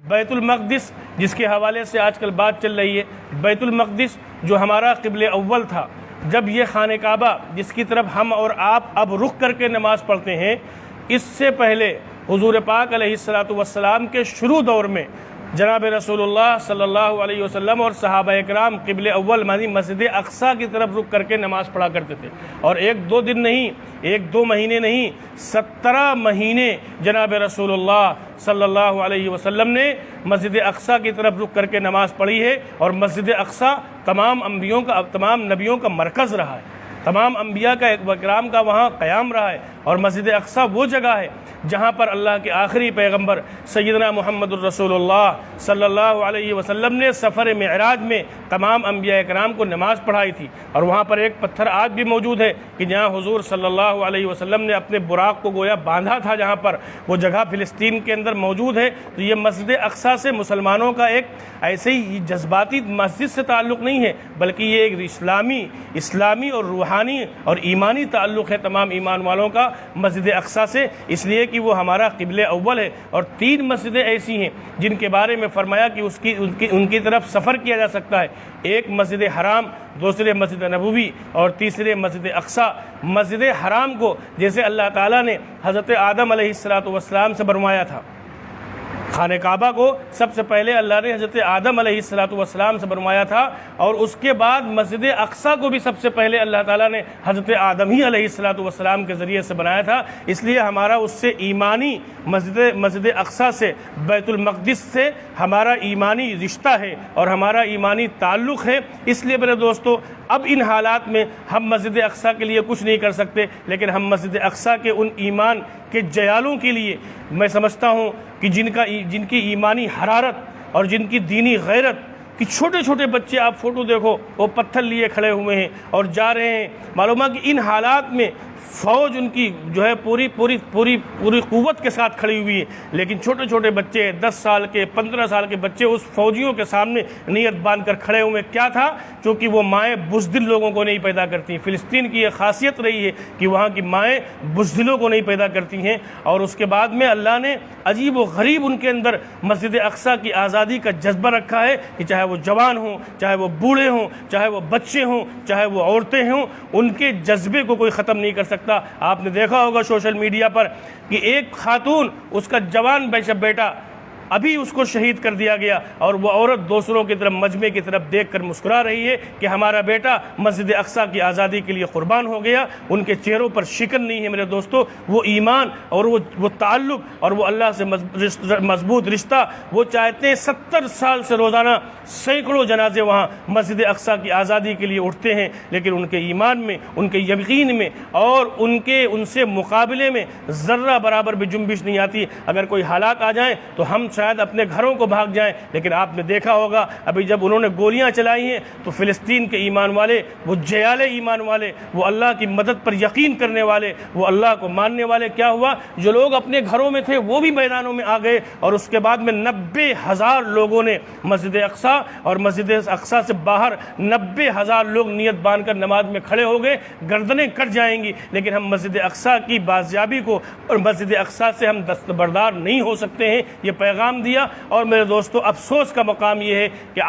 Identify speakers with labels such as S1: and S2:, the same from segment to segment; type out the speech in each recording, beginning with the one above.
S1: बैतुल मक़दिस जिसके हवाले से आजकल बात चल रही है, बैतुल मक़दिस जो हमारा क़िबले अव्वल था, जब ये खाने काबा जिसकी तरफ हम और आप अब रुख करके नमाज़ पढ़ते हैं, इससे पहले हुज़ूर पाक अलैहिस्सलातु वस्सलाम के शुरू दौर में जनाब रसूलुल्लाह सल्लल्लाहु अलैहि वसल्लम और सहाबा इकराम क़िबले अव्वल मानी मस्जिद अक़सा की तरफ रुख करके नमाज़ पढ़ा करते थे। और एक दो दिन नहीं, एक दो महीने नहीं, 17 महीने जनाब रसूलुल्लाह सल्लल्लाहु अलैहि वसल्लम ने मस्जिद अक़सा की तरफ रुख करके नमाज़ पढ़ी है। और मस्जिद अक़सा तमाम नबियों का मरकज़ रहा है, तमाम अम्बिया का इकराम का वहाँ क़याम रहा है। और मस्जिद अक़सा वो जगह है जहाँ पर अल्लाह के आखिरी पैगम्बर सैयदना मुहम्मदुर रसूलुल्लाह सल्लल्लाहु अलैहि वसल्लम ने सफ़र मिअराज में तमाम अम्बिया इकराम को नमाज़ पढ़ाई थी। और वहाँ पर एक पत्थर आज भी मौजूद है कि जहाँ हुज़ूर सल्लल्लाहु अलैहि वसल्लम ने अपने बुराक को गोया बांधा था, जहाँ पर वो जगह फ़िलिस्तीन के अंदर मौजूद है। तो ये मस्जिद अक़सा से मुसलमानों का एक ऐसे ही जज्बाती मस्जिद से ताल्लुक़ नहीं है, बल्कि ये एक इस्लामी और रूहानी और ईमानी ताल्लुक़ है तमाम ईमान वालों का मस्जिद अक़सा से, इसलिए कि वो हमारा क़िबले अव्वल है। और 3 मस्जिदें ऐसी हैं जिनके बारे में फ़रमाया कि उनकी तरफ सफ़र किया जा सकता है। एक मस्जिद हराम, दूसरे मस्जिद नबवी और तीसरे मस्जिद अक़सा। मस्जिद हराम को जैसे अल्लाह ताला ने हज़रत आदम अलैहिस्सलातु वस्सलाम से बनवाया था, खाने काबा को सबसे पहले अल्लाह ने हज़रत आदम अलैहिस्सलातु वस्सलाम से बनवाया था, और उसके बाद मस्जिद अक़सा को भी सबसे पहले अल्लाह ताला ने हज़रत आदम ही अलैहिस्सलातु वस्सलाम के ज़रिए से बनाया था। इसलिए हमारा उससे ईमानी मस्जिद अक़सा से, बैतुल मक़दिस से हमारा ईमानी रिश्ता है और हमारा ईमानी ताल्लुक़ है। इसलिए मेरे दोस्तों, अब इन हालात में हम मस्जिद अक़सा के लिए कुछ नहीं कर सकते, लेकिन हम मस्जिद अक़सा के उन ईमान के जयालों के लिए, मैं समझता हूँ कि जिनकी ईमानी हरारत और जिनकी दीनी गैरत, कि छोटे छोटे बच्चे, आप फ़ोटो देखो, वो पत्थर लिए खड़े हुए हैं और जा रहे हैं। मालूम है कि इन हालात में फ़ौज उनकी जो है पूरी क़ुव्वत के साथ खड़ी हुई है, लेकिन छोटे छोटे बच्चे, 10 साल के, 15 साल के बच्चे उस फ़ौजियों के सामने नियत बांध कर खड़े हुए। क्या था? क्योंकि वो माएँ बुज़दिल लोगों को नहीं पैदा करती। फ़िलिस्तीन की यह खासियत रही है कि वहाँ की माएँ बुज़दिलों को नहीं पैदा करती हैं। और उसके बाद में अल्लाह ने अजीब व गरीब उनके अंदर मस्जिद अक़सा की आज़ादी का जज्बा रखा है कि चाहे वो जवान हों, चाहे वो बूढ़े हों, चाहे वो बच्चे हों, चाहे वो औरतें हों, उनके जज्बे को कोई ख़त्म नहीं कर सकता। आपने देखा होगा सोशल मीडिया पर कि एक खातून, उसका जवान बेटा अभी उसको शहीद कर दिया गया, और वो औरत दूसरों की तरफ, मजमे की तरफ देखकर मुस्कुरा रही है कि हमारा बेटा मस्जिद अक़सा की आज़ादी के लिए क़ुरबान हो गया। उनके चेहरों पर शिकन नहीं है मेरे दोस्तों। वो ईमान और वो ताल्लुक़ और वो अल्लाह से मजबूत रिश्ता, वो चाहते हैं 70 साल से रोज़ाना सैकड़ों जनाजे वहाँ मस्जिद अक़सा की आज़ादी के लिए उठते हैं, लेकिन उनके ईमान में, उनके यकीन में और उनसे मुकाबले में ज़र्रा बराबर भी जुम्बिश नहीं आती। अगर कोई हालात आ जाएँ तो हम शायद अपने घरों को भाग जाएं, लेकिन आपने देखा होगा अभी जब उन्होंने गोलियां चलाई हैं तो फ़िलिस्तीन के ईमान वाले, वो जयाले ईमान वाले, वो अल्लाह की मदद पर यकीन करने वाले, वो अल्लाह को मानने वाले, क्या हुआ? जो लोग अपने घरों में थे वो भी मैदानों में आ गए। और उसके बाद में 90,000 लोगों ने मस्जिद अक़सा और मस्जिद अक़सा से बाहर 90,000 लोग नियत बांध कर नमाज में खड़े हो गए। गर्दनें कट जाएंगी, लेकिन हम मस्जिद अक़सा की बाज़याबी को और मस्जिद अक़सा से हम दस्तबरदार नहीं हो सकते हैं। ये पैगाम दिया। और मेरे दोस्तों, अफसोस का मकाम ये है कि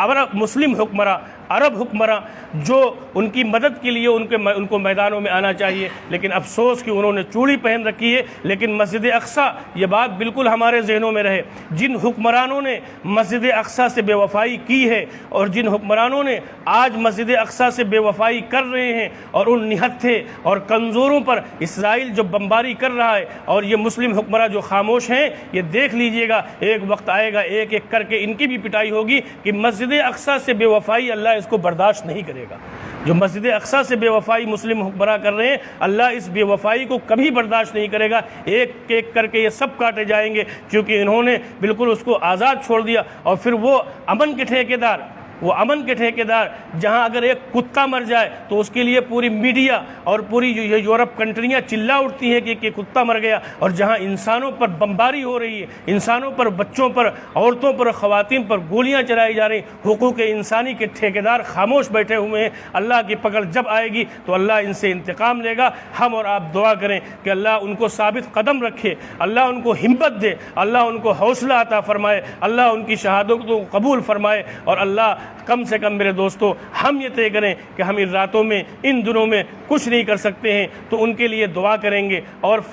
S1: अरब हुक्मरां जो उनकी मदद के लिए उनको मैदानों में आना चाहिए, लेकिन अफसोस कि उन्होंने चूड़ी पहन रखी है। लेकिन मस्जिद अक़सा, ये बात बिल्कुल हमारे जहनों में रहे, जिन हुक्मरानों ने मस्जिद अक़सा से बेवफ़ाई की है और जिन हुक्मरानों ने आज मस्जिद अक़सा से बेवफ़ाई कर रहे हैं और उन निहत्थे और कमज़ोरों पर इसराइल जो बमबारी कर रहा है, और ये मुस्लिम हुक्मरां जो खामोश हैं, ये देख लीजिएगा, एक वक्त आएगा एक एक करके इनकी भी पिटाई होगी कि मस्जिद अक़सा से बेवफ़ाई अल्लाह इसको बर्दाश्त नहीं करेगा। जो मस्जिद अक़सा से बेवफ़ाई मुस्लिम हुक्मरां कर रहे हैं, अल्लाह इस बेवफ़ाई को कभी बर्दाश्त नहीं करेगा। एक एक करके ये सब काटे जाएंगे, क्योंकि इन्होंने बिल्कुल उसको आज़ाद छोड़ दिया। और फिर वो अमन के ठेकेदार वो अमन के ठेकेदार, जहां अगर एक कुत्ता मर जाए तो उसके लिए पूरी मीडिया और पूरी ये यूरोप कंट्रियां चिल्ला उठती हैं कि कुत्ता मर गया, और जहां इंसानों पर बमबारी हो रही है, इंसानों पर, बच्चों पर, औरतों पर, ख़वातीन पर गोलियां चलाई जा रही, हुकूक इंसानी के ठेकेदार खामोश बैठे हुए हैं। अल्लाह की पकड़ जब आएगी तो अल्लाह इनसे इंतकाम लेगा। हम और आप दुआ करें कि अल्लाह उनको साबित कदम रखे, अल्लाह उनको हिम्मत दे, अल्लाह उनको हौसला अता फरमाए, अल्लाह उनकी शहादतों को कबूल फरमाए। और अल्लाह कम से कम मेरे दोस्तों हम ये तय करें कि हम इन रातों में, इन दिनों में कुछ नहीं कर सकते हैं तो उनके लिए दुआ करेंगे, और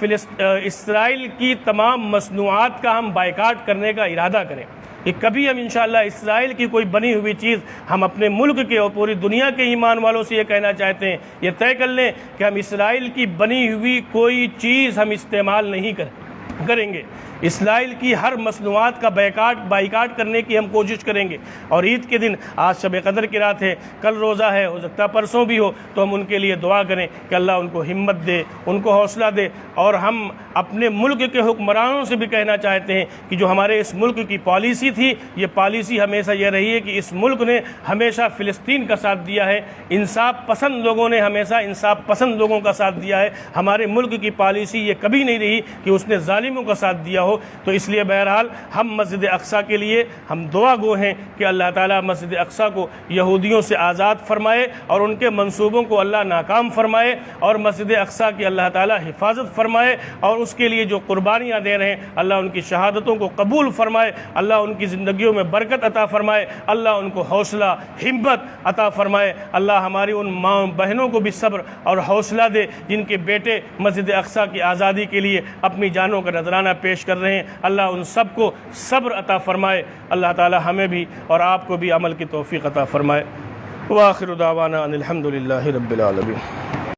S1: इस्राइल की तमाम मसनूआत का हम बायकाट करने का इरादा करें कि कभी हम इंशाअल्लाह इस्राइल की कोई बनी हुई चीज़ हम अपने मुल्क के और पूरी दुनिया के ईमान वालों से ये कहना चाहते हैं, ये तय कर लें कि हम इस्राइल की बनी हुई कोई चीज़ हम इस्तेमाल नहीं करेंगे। इस्राइल की हर मसनूआत का बाइकाट करने की हम कोशिश करेंगे। और ईद के दिन, आज शब कदर की रात है, कल रोज़ा है, हो सकता परसों भी हो, तो हम उनके लिए दुआ करें कि अल्लाह उनको हिम्मत दे, उनको हौसला दे। और हम अपने मुल्क के हुक्मरानों से भी कहना चाहते हैं कि जो हमारे इस मुल्क की पॉलिसी थी, ये पॉलिसी हमेशा यह रही है कि इस मुल्क ने हमेशा फ़िलिस्तीन का साथ दिया है, इंसाफ पसंद लोगों ने हमेशा इंसाफ पसंद लोगों का साथ दिया है। हमारे मुल्क की पॉलिसी ये कभी नहीं रही कि उसने जालिमों का साथ दिया हो। तो इसलिए बहरहाल हम मस्जिद अक्सा के लिए हम दुआ गो हैं कि अल्लाह ताला मस्जिद अक्सा को यहूदियों से आज़ाद फरमाए और उनके मंसूबों को अल्लाह नाकाम फरमाए, और मस्जिद अक्सा की अल्लाह ताला हिफाजत फरमाए, और उसके लिए जो कुर्बानियाँ दे रहे हैं अल्लाह उनकी शहादतों को कबूल फरमाए, अल्लाह उनकी ज़िंदगियों में बरकत अता फरमाए, अल्लाह उनको हौसला हिम्मत अता फरमाए। अल्लाह हमारी उन माँ बहनों को भी सब्र और हौसला दे जिनके बेटे मस्जिद अक्सा की आज़ादी के लिए अपनी जानों का नजराना पेश कर रहे हैं। अल्लाह उन सब को सब्र अता फरमाए। अल्लाह ताला हमें भी और आपको भी अमल की तौफीक अता फरमाए। व आखिर दावाना अनिल हम्दुलिल्लाहि रब्बिल आलमीन।